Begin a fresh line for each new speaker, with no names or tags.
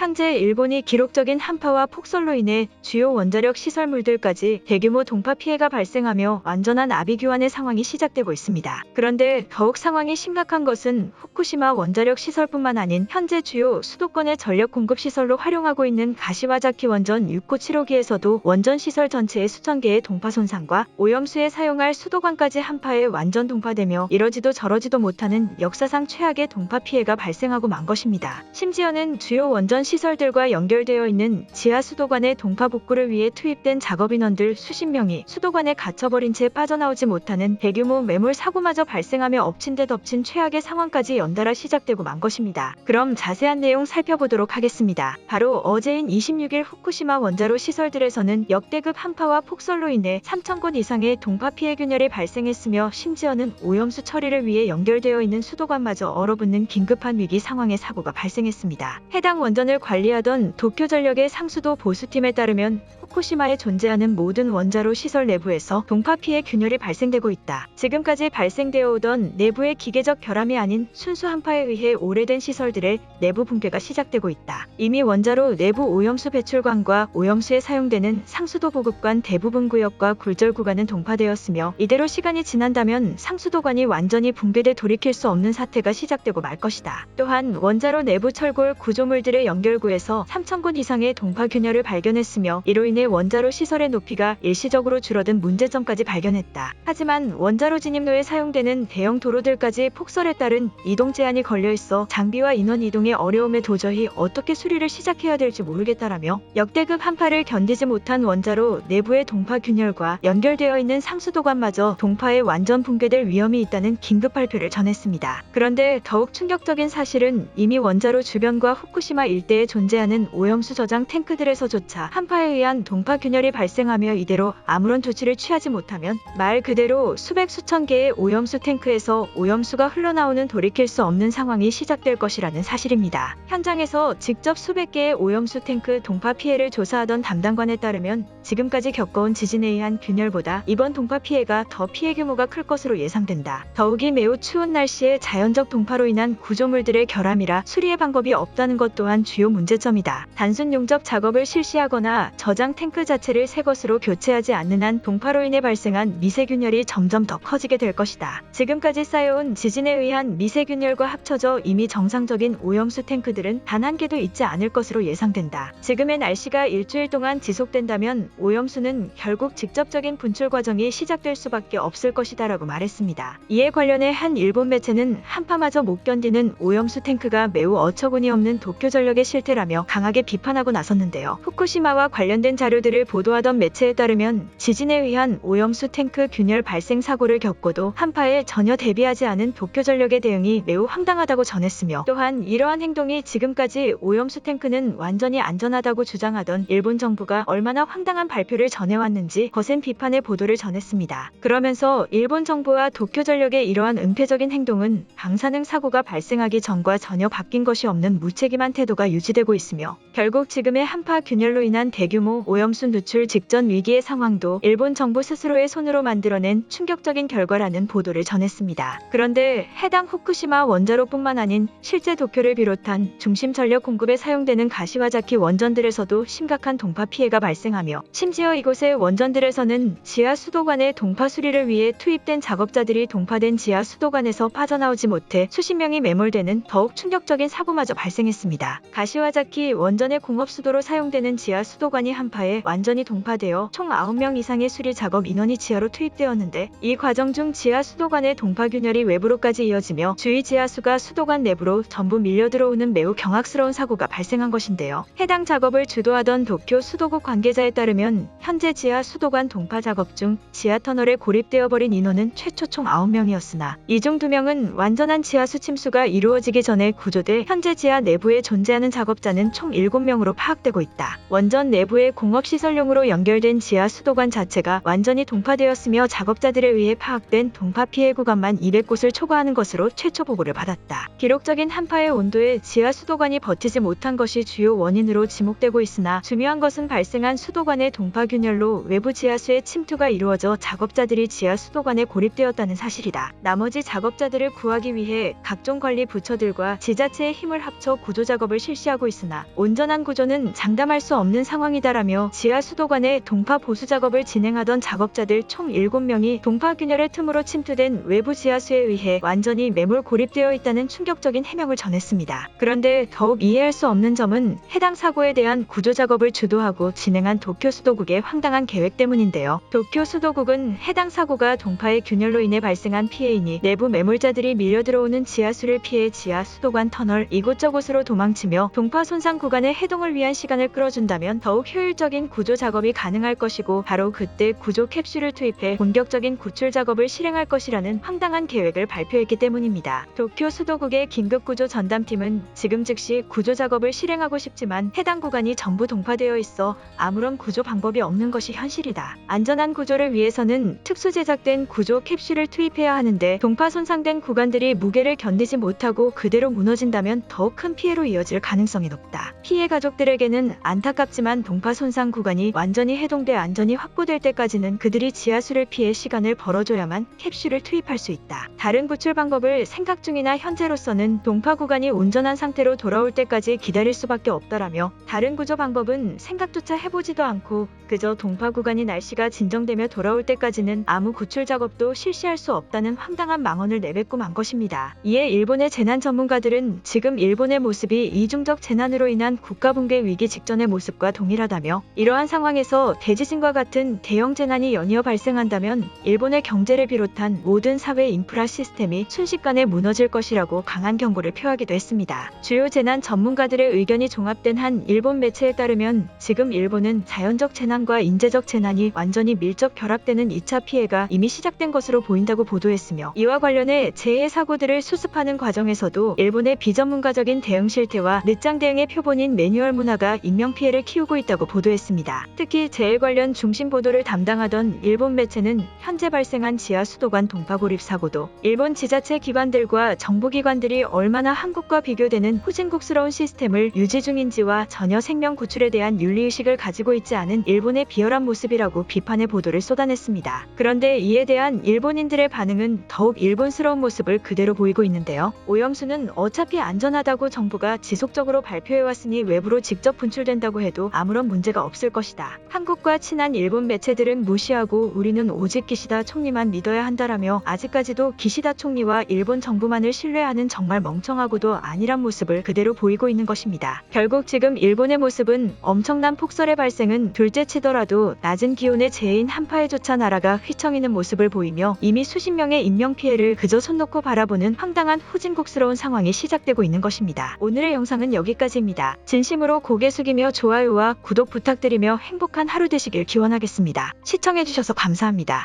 현재 일본이 기록적인 한파와 폭설로 인해 주요 원자력 시설물들까지 대규모 동파 피해가 발생하며 완전한 아비규환의 상황이 시작되고 있습니다. 그런데 더욱 상황이 심각한 것은 후쿠시마 원자력 시설뿐만 아닌 현재 주요 수도권의 전력 공급 시설로 활용하고 있는 가시와자키 원전 6호 7호기에서도 원전 시설 전체의 수천 개의 동파 손상과 오염수에 사용할 수도관까지 한파에 완전 동파되며 이러지도 저러지도 못하는 역사상 최악의 동파 피해가 발생하고 만 것입니다. 심지어는 주요 원전 시설들과 연결되어 있는 지하 수도관의 동파 복구를 위해 투입된 작업인원들 수십 명이 수도관에 갇혀버린 채 빠져나오지 못하는 대규모 매몰 사고마저 발생하며 엎친 데 덮친 최악의 상황까지 연달아 시작되고 만 것입니다. 그럼 자세한 내용 살펴보도록 하겠습니다. 바로 어제인 26일 후쿠시마 원자로 시설들에서는 역대급 한파와 폭설로 인해 3,000곳 이상의 동파 피해 균열이 발생했으며 심지어는 오염수 처리를 위해 연결되어 있는 수도관마저 얼어붙는 긴급한 위기 상황의 사고가 발생했습니다. 해당 원전을 관리하던 도쿄전력의 상수도 보수팀에 따르면 후쿠시마에 존재하는 모든 원자로 시설 내부에서 동파 피해 균열이 발생되고 있다. 지금까지 발생되어 오던 내부의 기계적 결함이 아닌 순수 한파에 의해 오래된 시설들의 내부 붕괴가 시작되고 있다. 이미 원자로 내부 오염수 배출관과 오염수에 사용되는 상수도 보급관 대부분 구역과 굴절 구간은 동파되었으며 이대로 시간이 지난다면 상수도관이 완전히 붕괴돼 돌이킬 수 없는 사태가 시작되고 말 것이다. 또한 원자로 내부 철골 구조물들의 연결구에서 3,000곳 이상의 동파 균열을 발견했으며 이로 인해 원자로 시설의 높이가 일시적으로 줄어든 문제점까지 발견했다. 하지만 원자로 진입로에 사용되는 대형 도로들까지 폭설에 따른 이동 제한이 걸려있어 장비와 인원 이동의 어려움에 도저히 어떻게 수리를 시작해야 될지 모르겠다라며 역대급 한파를 견디지 못한 원자로 내부의 동파 균열과 연결되어 있는 상수도관마저 동파에 완전 붕괴될 위험이 있다는 긴급 발표를 전했습니다. 그런데 더욱 충격적인 사실은 이미 원자로 주변과 후쿠시마 일대에 존재하는 오염수 저장 탱크들에서조차 한파에 의한 동파 균열이 발생하며 이대로 아무런 조치를 취하지 못하면 말 그대로 수백 수천 개의 오염수 탱크에서 오염수가 흘러나오는 돌이킬 수 없는 상황이 시작될 것이라는 사실입니다. 현장에서 직접 수백 개의 오염수 탱크 동파 피해를 조사하던 담당관에 따르면 지금까지 겪어온 지진에 의한 균열보다 이번 동파 피해가 더 피해 규모가 클 것으로 예상된다. 더욱이 매우 추운 날씨에 자연적 동파로 인한 구조물들의 결함이라 수리의 방법이 없다는 것 또한 주요 문제점이다. 단순 용접 작업을 실시하거나 저장 탱크 자체를 새 것으로 교체하지 않는 한 동파로 인해 발생한 미세균열이 점점 더 커지게 될 것이다. 지금까지 쌓여온 지진에 의한 미세균열과 합쳐져 이미 정상적인 오염수 탱크들은 단 한 개도 있지 않을 것으로 예상된다. 지금의 날씨가 일주일 동안 지속된다면 오염수는 결국 직접적인 분출 과정이 시작될 수밖에 없을 것이다라고 말했습니다. 이에 관련해 한 일본 매체는 한파마저 못 견디는 오염수 탱크가 매우 어처구니 없는 도쿄전력의 실태라며 강하게 비판하고 나섰는데요. 후쿠시마와 관련된 자료들을 보도하던 매체에 따르면 지진에 의한 오염수 탱크 균열 발생 사고를 겪고도 한파에 전혀 대비하지 않은 도쿄전력의 대응이 매우 황당하다고 전했으며 또한 이러한 행동이 지금까지 오염수 탱크는 완전히 안전하다고 주장하던 일본 정부가 얼마나 황당한 발표를 전해왔는지 거센 비판의 보도를 전했습니다. 그러면서 일본 정부와 도쿄전력의 이러한 은폐적인 행동은 방사능 사고가 발생하기 전과 전혀 바뀐 것이 없는 무책임한 태도가 유지되고 있으며 결국 지금의 한파 균열로 인한 대규모 오염수 누출 직전 위기의 상황도 일본 정부 스스로의 손으로 만들어낸 충격적인 결과라는 보도를 전했습니다. 그런데 해당 후쿠시마 원자로뿐만 아닌 실제 도쿄를 비롯한 중심 전력 공급에 사용되는 가시와자키 원전들에서도 심각한 동파 피해가 발생하며 심지어 이곳의 원전들에서는 지하 수도관의 동파 수리를 위해 투입된 작업자들이 동파된 지하 수도관에서 빠져나오지 못해 수십 명이 매몰되는 더욱 충격적인 사고마저 발생했습니다. 가시와자키 원전의 공업수도로 사용되는 지하 수도관이 한파에 완전히 동파되어 총 9명 이상의 수리 작업 인원이 지하로 투입되었는데 이 과정 중 지하 수도관의 동파 균열이 외부로까지 이어지며 주위 지하수가 수도관 내부로 전부 밀려들어오는 매우 경악스러운 사고가 발생한 것인데요. 해당 작업을 주도하던 도쿄 수도국 관계자에 따르면 현재 지하 수도관 동파 작업 중 지하 터널에 고립되어 버린 인원은 최초 총 9명이었으나 이 중 2명은 완전한 지하수 침수가 이루어지기 전에 구조돼 현재 지하 내부에 존재하는 작업자는 총 7명으로 파악되고 있다. 원전 내부의 공업시설용으로 연결된 지하 수도관 자체가 완전히 동파되었으며 작업자들에 의해 파악된 동파 피해 구간만 200곳을 초과하는 것으로 최초 보고를 받았다. 기록적인 한파의 온도에 지하 수도관이 버티지 못한 것이 주요 원인으로 지목되고 있으나 중요한 것은 발생한 수도관의 동파 균열로 외부 지하수의 침투가 이루어져 작업자들이 지하 수도관에 고립되었다는 사실이다. 나머지 작업자들을 구하기 위해 각종 관리 부처들과 지자체의 힘을 합쳐 구조 작업을 실시하고 무시하고 있으나 온전한 구조는 장담할 수 없는 상황이다라며 지하 수도관의 동파 보수 작업을 진행하던 작업자들 총 7명이 동파 균열의 틈으로 침투된 외부 지하수에 의해 완전히 매몰 고립되어 있다는 충격적인 해명을 전했습니다. 그런데 더욱 이해할 수 없는 점은 해당 사고에 대한 구조 작업을 주도하고 진행한 도쿄 수도국의 황당한 계획 때문인데요. 도쿄 수도국은 해당 사고가 동파의 균열로 인해 발생한 피해이니 내부 매몰자들이 밀려 들어오는 지하수를 피해 지하 수도관 터널 이곳저곳으로 도망치며 동파 손상 구간의 해동을 위한 시간을 끌어준다면 더욱 효율적인 구조 작업이 가능할 것이고 바로 그때 구조 캡슐을 투입해 본격적인 구출 작업을 실행할 것이라는 황당한 계획을 발표했기 때문입니다. 도쿄 수도국의 긴급구조 전담팀은 지금 즉시 구조 작업을 실행하고 싶지만 해당 구간이 전부 동파되어 있어 아무런 구조 방법이 없는 것이 현실이다. 안전한 구조를 위해서는 특수 제작된 구조 캡슐을 투입해야 하는데 동파 손상된 구간들이 무게를 견디지 못하고 그대로 무너진다면 더욱 큰 피해로 이어질 가능성이 높다. 피해 가족들에게는 안타깝지만 동파 손상 구간이 완전히 해동돼 안전이 확보될 때까지는 그들이 지하수를 피해 시간을 벌어줘야만 캡슐을 투입할 수 있다. 다른 구출 방법을 생각 중이나 현재로서는 동파 구간이 온전한 상태로 돌아올 때까지 기다릴 수밖에 없다라며 다른 구조 방법은 생각조차 해보지도 않고 그저 동파 구간이 날씨가 진정되며 돌아올 때까지는 아무 구출 작업도 실시할 수 없다는 황당한 망언을 내뱉고 만 것입니다. 이에 일본의 재난 전문가들은 지금 일본의 모습이 이중적 재난으로 인한 국가 붕괴 위기 직전의 모습과 동일하다며 이러한 상황에서 대지진과 같은 대형 재난이 연이어 발생한다면 일본의 경제를 비롯한 모든 사회 인프라 시스템이 순식간에 무너질 것이라고 강한 경고를 표하기도 했습니다. 주요 재난 전문가들의 의견이 종합된 한 일본 매체에 따르면 지금 일본은 자연적 재난과 인재적 재난이 완전히 밀접 결합되는 2차 피해가 이미 시작된 것으로 보인다고 보도했으며 이와 관련해 재해 사고들을 수습하는 과정에서도 일본의 비전문가적인 대응 실태와 늦장 대응의 표본인 매뉴얼 문화가 인명피해를 키우고 있다고 보도했습니다. 특히 재해 관련 중심 보도를 담당하던 일본 매체는 현재 발생한 지하 수도관 동파 고립 사고도 일본 지자체 기관들과 정부기관들이 얼마나 한국과 비교되는 후진국스러운 시스템을 유지 중인지와 전혀 생명 구출에 대한 윤리의식을 가지고 있지 않은 일본의 비열한 모습이라고 비판의 보도를 쏟아냈습니다. 그런데 이에 대한 일본인들의 반응은 더욱 일본스러운 모습을 그대로 보이고 있는데요. 오염수는 어차피 안전하다고 정부가 지속적으로 발표해왔으니 외부로 직접 분출된다고 해도 아무런 문제가 없을 것이다. 한국과 친한 일본 매체들은 무시하고 우리는 오직 기시다 총리만 믿어야 한다라며 아직까지도 기시다 총리와 일본 정부만을 신뢰하는 정말 멍청하고도 안일한 모습을 그대로 보이고 있는 것입니다. 결국 지금 일본의 모습은 엄청난 폭설의 발생은 둘째치더라도 낮은 기온의 재해인 한파에조차 나라가 휘청이는 모습을 보이며 이미 수십 명의 인명피해를 그저 손 놓고 바라보는 황당한 후진국스러운 상황이 시작되고 있는 것입니다. 오늘의 영상은 여기까지입니다. 진심으로 고개 숙이며 좋아요와 구독 부탁드리며 행복한 하루 되시길 기원하겠습니다. 시청해주셔서 감사합니다.